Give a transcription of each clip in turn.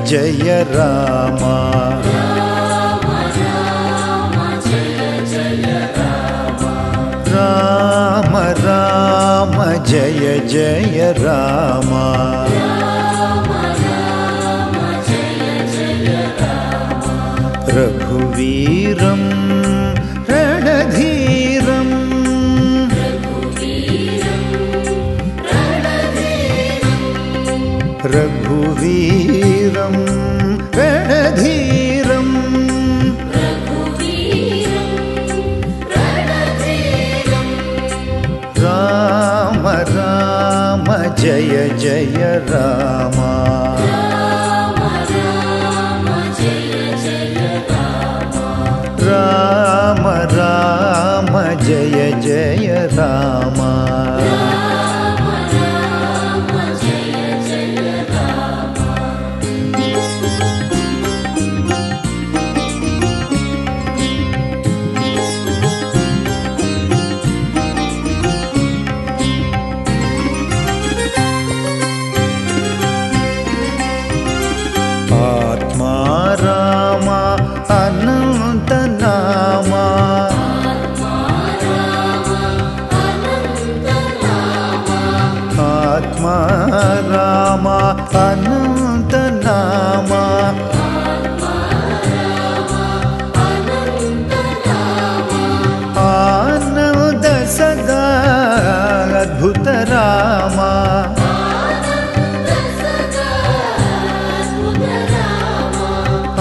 जय राम राम राम जय जय राम रघुवीरं रणधीरं रघुवीरं रणधीरं राम राम जय जय राम राम राम जय जय राम आत्मा राम अनंत नामा आत्मा राम अनंत नामा आनंद सदा अद्भुत रामा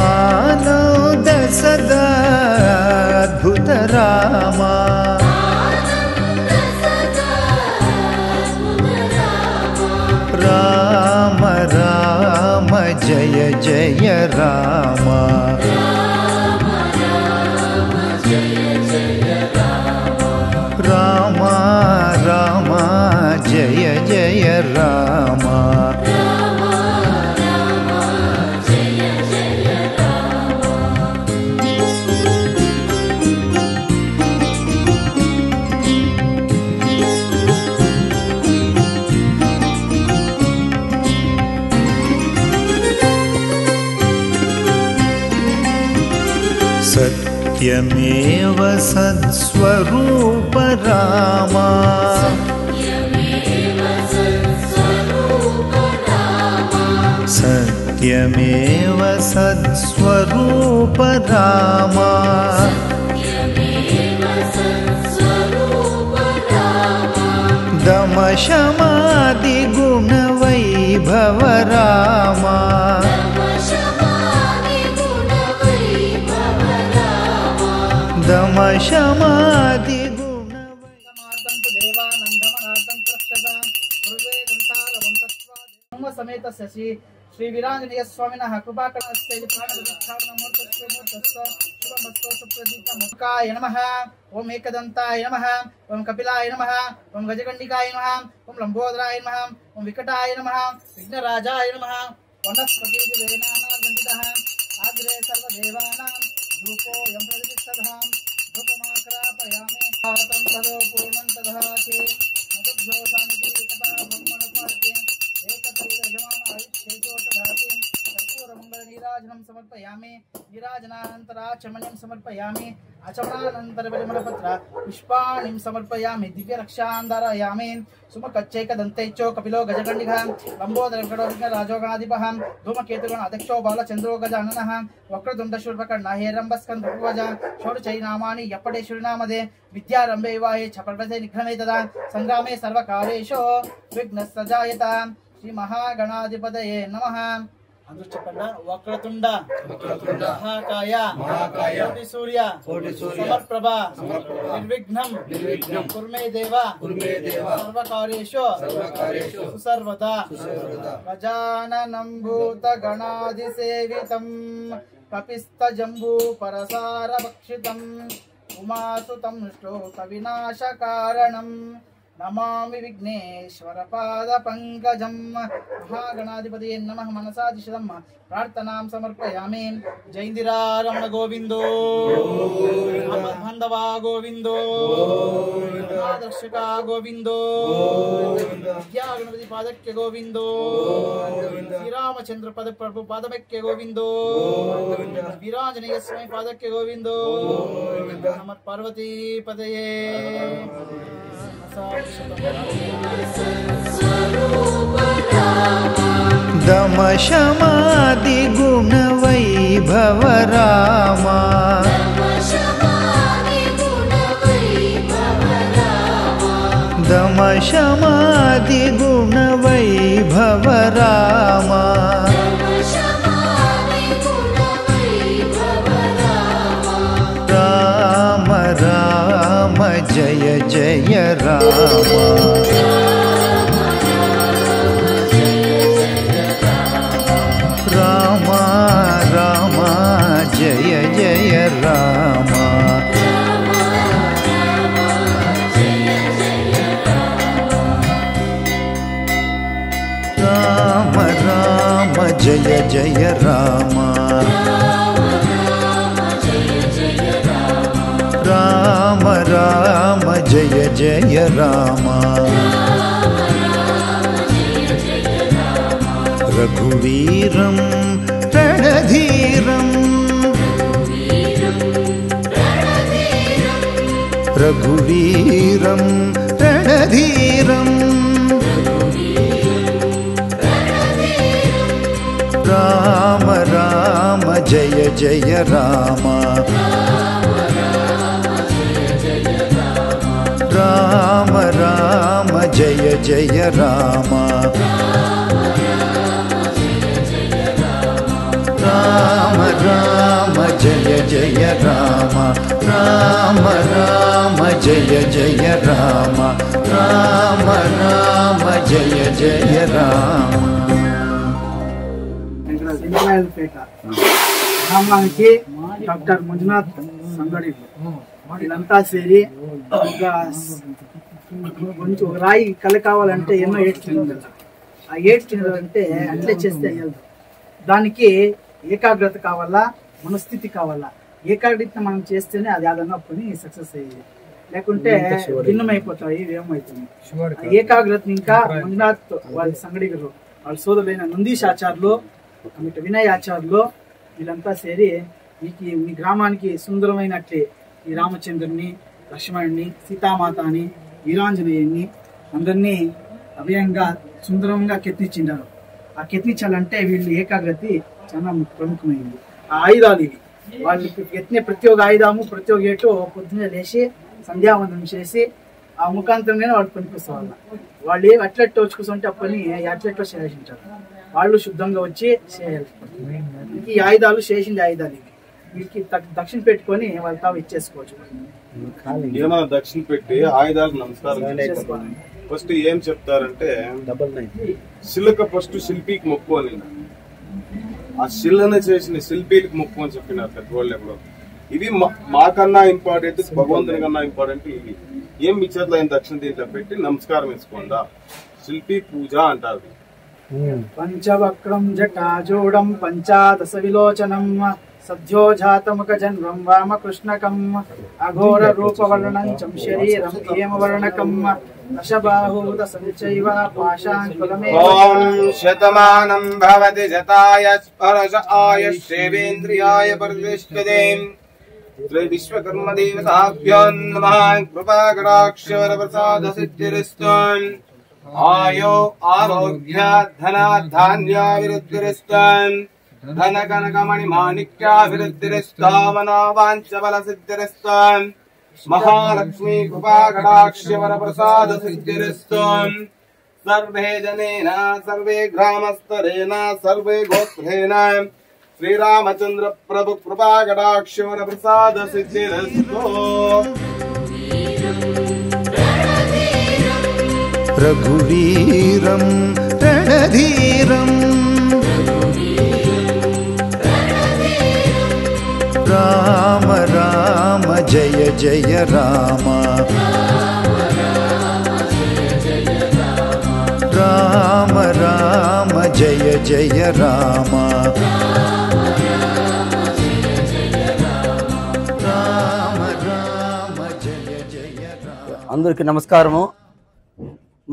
आनंद सदा अद्भुत रामा राम राम जय जय राम राम राम जय जय राम सत्यमेव सत्स्वरूप रामा सत्यमेव सत्स्वरूप रामा दम शमादि गुण वैभव रामा दम शमादि गुण समेत शशि श्री वीरांजनेय स्वामिनः कृपाकरस्य शुभमस्तकाय नमः ओम एकदंताय नमः ओम कपिलाय नमः ओम गजगंडिकाय नमः ओम लंबोदराय नमः ओम विकटाय नमः विघ्नराजाय नमः वनस्पतिदेवानां आग्रे सर्वदेवानां धूपो यं प्रतिष्ठधाम धूपमाक्रापयामि आतं सर्व पूर्णं तदहाति मधुभ्यो शान्ति एकता ब्रह्मणस्मृति एकतैव यजमान आयुष्येतो तदहाति कर्पूरमङ्गल नीराजनं समर्पयामि नीराजनानन्तराचमनीं समर्पयामि आचमनानन्तरपरिमलपत्र पुष्पाणिं समर्पयामि दिव्यरक्षां धारयामि सुमकच्चैकदन्तैश्चो कपिलो गजगण्डिकः लम्बोदरं राजोगणाधिपः धूमकेतुगण अध्यक्षो बालचन्द्रो गजाननः वक्रतुण्डशूर्पकर्णः हेरम्बस्कन्धपूर्वज षोडशैनामानि यप्पटेश्वरिनामधे विद्यारम्भे विवाहे च पर्वते निघ्रमे तदा सङ्ग्रामे सर्वकालेषु विघ्नस्सजायत श्री महागणाधिपतये नमः అందరూ చెప్పండి వక్రతుండ మహాకాయ కోటి సూర్య సమర్ప్రభ నిర్విఘ్నం కుర్మే దేవ సర్వకార్యేషు సుసర్వదా గజాననం భూత గణాధిసేవితం కపిస్థ జంబూ పరసార భక్షితం ఉమాసుతం శ్లోక వినాశ కారణం नमामि विघ्नेश्वर पाद पंकजं महागणाधिपतये नमः मनसादिशदं प्रार्थनां समर्पयामि जय इंदिरा रमण गोविंदो బాంధవ గోవిందో దర్శక గోవిందో విద్యా గణపతి పాదక్య గోవిందో శ్రీరామచంద్ర పద ప్రభు పాదక్య గోవిందో వీరాంజనేయ స్వామి పాదక్య గోవిందో నమ పార్వతీ పదయే दम शमादि गुण वैभव रामा दम शमादि गुण वैभव रामा राम राम जय जय रामा राम राम जय जय रामा राम राम जय जय रामा राम राम जय जय रामा रघुवीरं रणधीरं रघुवीरं रणधीरं राम राम जय जय रामा राम राम जय जय रामा राम राम जय जय राम राम राम जय जय राम राम राम जय जय राम గ్రామానికి డాక్టర్ మంజునాథ్ సంగడి వీళ్ళంతా చేరి ఒక రాయి కళ కావాలంటే ఎన్నో ఏడ్చింది. ఆ ఏడ్చిందంటే అట్లే చేస్తే అయ్యదు. దానికి ఏకాగ్రత కావాలా, మనస్థితి కావాలా. ఏకాగ్రత మనం చేస్తేనే అది ఏదన్నా పని సక్సెస్ అయ్యేది, లేకుంటే భిన్నమైపోతాయి, ఏమవుతుంది. ఏకాగ్రతని ఇంకా మంజునాథ్ వాళ్ళ సంగడిగరు, వాళ్ళ సోదరులైన నందీష్ ఆచార్యులు, వినయ్ ఆచార్యులు వీళ్ళంతా చేరి మీ గ్రామానికి సుందరమైనట్లే ఈ రామచంద్రుని, లక్ష్మణుని, సీతామాతని, వీరాంజనేయుని అందరినీ అభయంగా సుందరంగా కెత్తించిండారు. ఆ కెత్తించాలంటే వీళ్ళు ఏకాగ్రత చాలా ప్రముఖమైంది. ఆ ఆయుధాలు ఇవి. వాళ్ళు ఎత్తిన ప్రతి ఒక్క ఆయుధము, ప్రతి ఒక్క ఏటో పొద్దున్నే లేచి సంధ్యావందనం చేసి ఆ ముఖాంతరంగానే వాళ్ళు పనిపిస్తారు. వాళ్ళు ఏం అట్లెట్ వచ్చుకుంటే ఆ పని అట్లెట్లో చేసింటారు. వాళ్ళు శుద్ధంగా వచ్చి చేయాలి. ఈ ఆయుధాలు చేసింది ఆయుధాలు ఇవి. వీటికి దక్షిణ పెట్టుకొని వాళ్ళ తావు ఇచ్చేసుకోవచ్చు. ఏమైనా దక్షిణ పెట్టి ఆయుధాలకు నమస్కారం చేసుకోవాలి. ఫస్ట్ ఏం చెప్తారంటే శిలక ఫస్ట్ శిల్పికి మొక్కు అని, ఆ శిలన చేసిన శిల్పీలకు మొక్కు అని చెప్పినారు పెద్దవాళ్ళు ఎప్పుడు. ఇది మాకన్నా ఇంపార్టెంట్, భగవంతుని కన్నా ఇంపార్టెంట్ ఇది. ఏం మీ చేతిలో ఆయన దక్షిణ దీంట్లో పెట్టి నమస్కారం వేసుకోండా, శిల్పి పూజ అంటారు. పంచవక్రం జటాజూడం పంచాదశ విలోచనం సద్యోజాతముఖ జన్మం వామకృష్ణకం అఘోర రూపవర్ణం చం శరీరం హేమవర్ణకం దశబాహూత సంచైవ పాశాంకులమే. ఓం శతమానం భవతి శతాయ స్పర్శ ఆయుష్యేంద్రియాయ పరితిష్ఠతే. శ్రీ విశ్వకర్మ దేవతాభ్యో నమః. కృపాకటాక్షర ప్రసాద సిద్ధిరస్తు. ఆయో ఆరోగ్య ధన ధాన్యాభివృద్ధిరస్తు. ధన కనకమణి మాణిక్యాభివృద్ధిరస్తావనా వాంఛ బల సిద్ధిరస్తు. महालक्ष्मी कृपा कटाक्षवर प्रसाद सिद्धिरस्तु। सर्वे जनेन सर्वे ग्रामस्तरेण सर्वे गोत्रेण श्रीरामचंद्र प्रभु कृपा कटाक्षवर प्रसाद सिद्धिरस्तु। रघुवीरं रणधीरं राम राम जय जय राम राम राम जय जय राम राम राम అందరికీ నమస్కారము.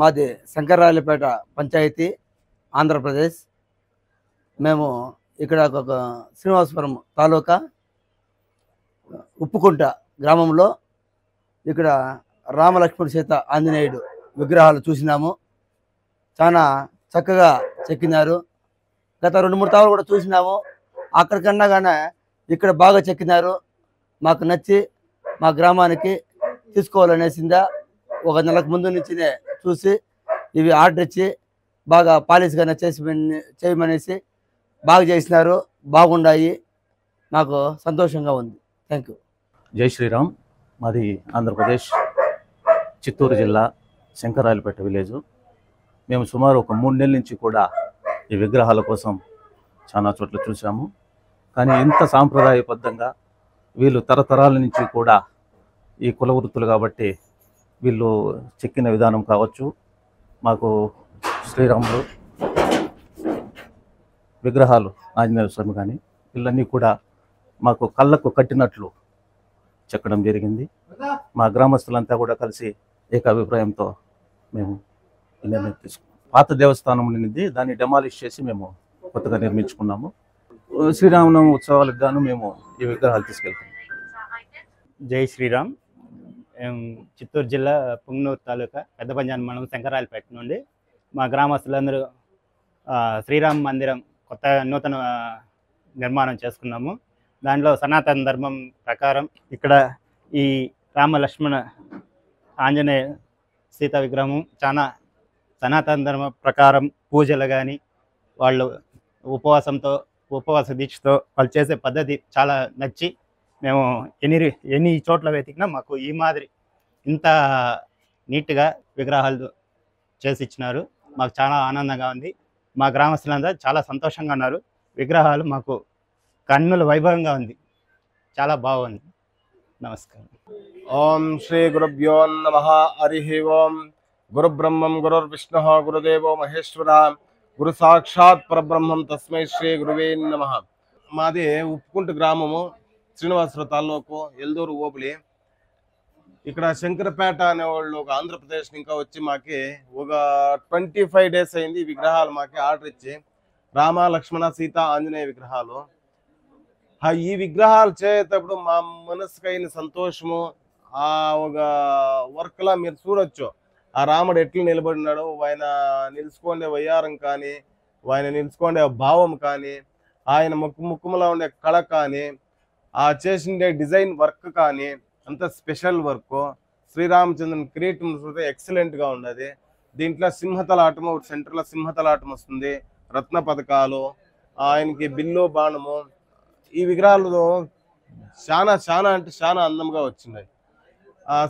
మాది శంకరాయలపేట పంచాయతీ, ఆంధ్రప్రదేశ్. మేము ఇక్కడ ఒక శ్రీనివాసపురం తాలూకా ఉప్పుకుంట గ్రామంలో ఇక్కడ రామలక్ష్మణ సీత ఆంజనేయుడు విగ్రహాలు చూసినాము. చాలా చక్కగా చెక్కినారు. గత 2-3 తావులు కూడా చూసినాము. అక్కడికన్నా కానీ ఇక్కడ బాగా చెక్కినారు. మాకు నచ్చి మా గ్రామానికి తీసుకోవాలనేసిందా ఒక నెలకు ముందు నుంచినే చూసి ఇవి ఆర్డర్ ఇచ్చి బాగా పాలిష్గా చేయమనేసి బాగా చేసినారు. బాగుండాయి. నాకు సంతోషంగా ఉంది. Thank you. జై శ్రీరామ్. మాది ఆంధ్రప్రదేశ్, చిత్తూరు జిల్లా, శంకరాయలపేట విలేజు. మేము సుమారు ఒక 3 నెలల నుంచి కూడా ఈ విగ్రహాల కోసం చాలా చోట్ల చూసాము. కానీ ఇంత సాంప్రదాయబద్ధంగా వీళ్ళు తరతరాల నుంచి కూడా ఈ కుల వృత్తులు కాబట్టి వీళ్ళు చెక్కిన విధానం కావచ్చు, మాకు శ్రీరాములు విగ్రహాలు, ఆంజనేయ స్వామి కానీ వీళ్ళన్నీ కూడా మాకు కళ్ళకు కట్టినట్లు చెక్కడం జరిగింది. మా గ్రామస్తులంతా కూడా కలిసి ఏకాభిప్రాయంతో మేము నిర్ణయం తీసుకున్నాం. పాత దేవస్థానం ఉన్నది, దాన్ని డెమాలిష్ చేసి మేము కొత్తగా నిర్మించుకున్నాము. శ్రీరామనవమి ఉత్సవాలకు గాను మేము ఈ విగ్రహాలు తీసుకెళ్తాం. జై శ్రీరామ్. చిత్తూరు జిల్లా పుంగనూరు తాలూకా పెద్దపంజాన్ మండలం శంకరాయలపేట నుండి మా గ్రామస్తులందరూ శ్రీరామ్ మందిరం నూతన నిర్మాణం చేసుకున్నాము. దాంట్లో సనాతన ధర్మం ప్రకారం ఇక్కడ ఈ రామ లక్ష్మణ ఆంజనేయ సీత విగ్రహం చాలా సనాతన ధర్మ ప్రకారం పూజలు కానీ వాళ్ళు ఉపవాస దీక్షతో వాళ్ళు చేసే పద్ధతి చాలా నచ్చి మేము ఎన్ని చోట్ల వెతికినా మాకు ఈ మాదిరి ఇంత నీట్గా విగ్రహాలు చేసి ఇచ్చినారు. మాకు చాలా ఆనందంగా ఉంది. మా గ్రామస్తులందరూ చాలా సంతోషంగా ఉన్నారు. విగ్రహాలు మాకు కన్నుల వైభవంగా ఉంది. చాలా బాగుంది. నమస్కారం. ఓం శ్రీ గురుభ్యో నమః. హరి ఓం. గురు బ్రహ్మం గురుర్విష్ణుః గురుదేవో మహేశ్వర గురు సాక్షాత్ పరబ్రహ్మం తస్మై శ్రీ గురువే నమః. మాది ఉప్పుకుంట గ్రామము, శ్రీనివాసపురం తాలూకు, ఎల్దూరు ఓబులి. ఇక్కడ శంకరపేట అనేవాళ్ళు ఒక ఆంధ్రప్రదేశ్ ఇంకా వచ్చి మాకి ఒక 25 డేస్ అయింది. విగ్రహాలు మాకి ఆర్డర్ ఇచ్చి రామ లక్ష్మణ సీత ఆంజనేయ విగ్రహాలు. ఈ విగ్రహాలు చేసేటప్పుడు మా మనసుకైన సంతోషము, ఆ ఒక వర్క్లా మీరు చూడొచ్చు. ఆ రాముడు ఎట్లు నిలబడినాడు, ఆయన నిలుచుకోండే వయ్యారం కానీ, ఆయన నిలుచుకోండే భావం కానీ, ఆయన ముక్కుములో ఉండే కళ కానీ, ఆ చేసిండే డిజైన్ వర్క్ కానీ అంత స్పెషల్ వర్క్. శ్రీరామచంద్రన్ క్రియేటివ్ చూస్తే ఎక్సలెంట్గా ఉన్నది. దీంట్లో సింహతలాటము, సెంటర్లో సింహతలాటం వస్తుంది, రత్న పథకాలు, ఆయనకి బిల్లు బాణము. ఈ విగ్రహాలు చాలా అంటే చాలా అందంగా వచ్చినాయి.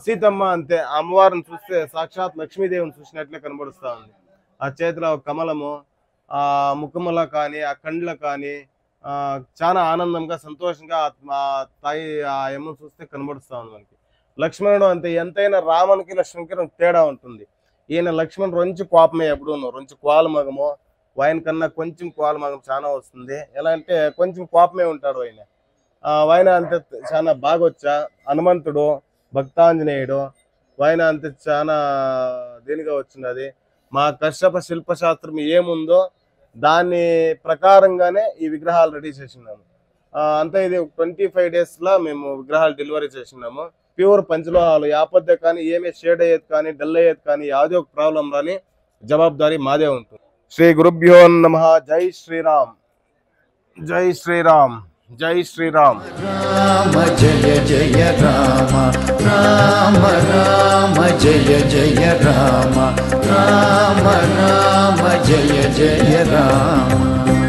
సీతమ్మ అంతే, అమ్మవారిని చూస్తే సాక్షాత్ లక్ష్మీదేవిని చూసినట్లే కనబడుస్తూ ఉంది. ఆ చేతిలో కమలము, ఆ ముఖముల కానీ, ఆ కండ్ల కానీ చాలా ఆనందంగా సంతోషంగా ఆ తాయి ఆ అమ్మను చూస్తే కనబడుస్తూ ఉంది మనకి. లక్ష్మణుడు అంతే, ఎంతైనా రామునికి లక్ష్మణునికి తేడా ఉంటుంది. ఈయన లక్ష్మణుడు రొంచి కోపమే, ఎప్పుడు రొంచి కోలమగము, ఆయన కన్నా కొంచెం కోలమగం చాలా వస్తుంది. ఎలా అంటే కొంచెం కోపమే ఉంటాడు ఆయన. ఆయన అంతే చాలా బాగా వచ్చా. హనుమంతుడు, భక్తాంజనేయుడు, ఆయన అంతే చాలా దీనిగా వచ్చినది. మా కశ్యప శిల్పశాస్త్రం ఏముందో దాని ప్రకారంగానే ఈ విగ్రహాలు రెడీ చేసినాము. అంతే ఇది 25 డేస్లో మేము విగ్రహాలు డెలివరీ చేసినాము. ప్యూర్ పంచలోహాలు, యాపద్దే కానీ ఏమే షేడ్ అయ్యేది కానీ డల్ అయ్యేది కానీ యాదో ఒక ప్రాబ్లం రాని జవాబారి మాదే ఉంటుంది. శ్రీ గురుభ్యో నమః. జై శ్రీరామ్. జై శ్రీరామ్. జై శ్రీరామ్. రామ జయ జయ రామ, రామ రామ జయ జయ రామ, రామ రామ జయ జయ రామ.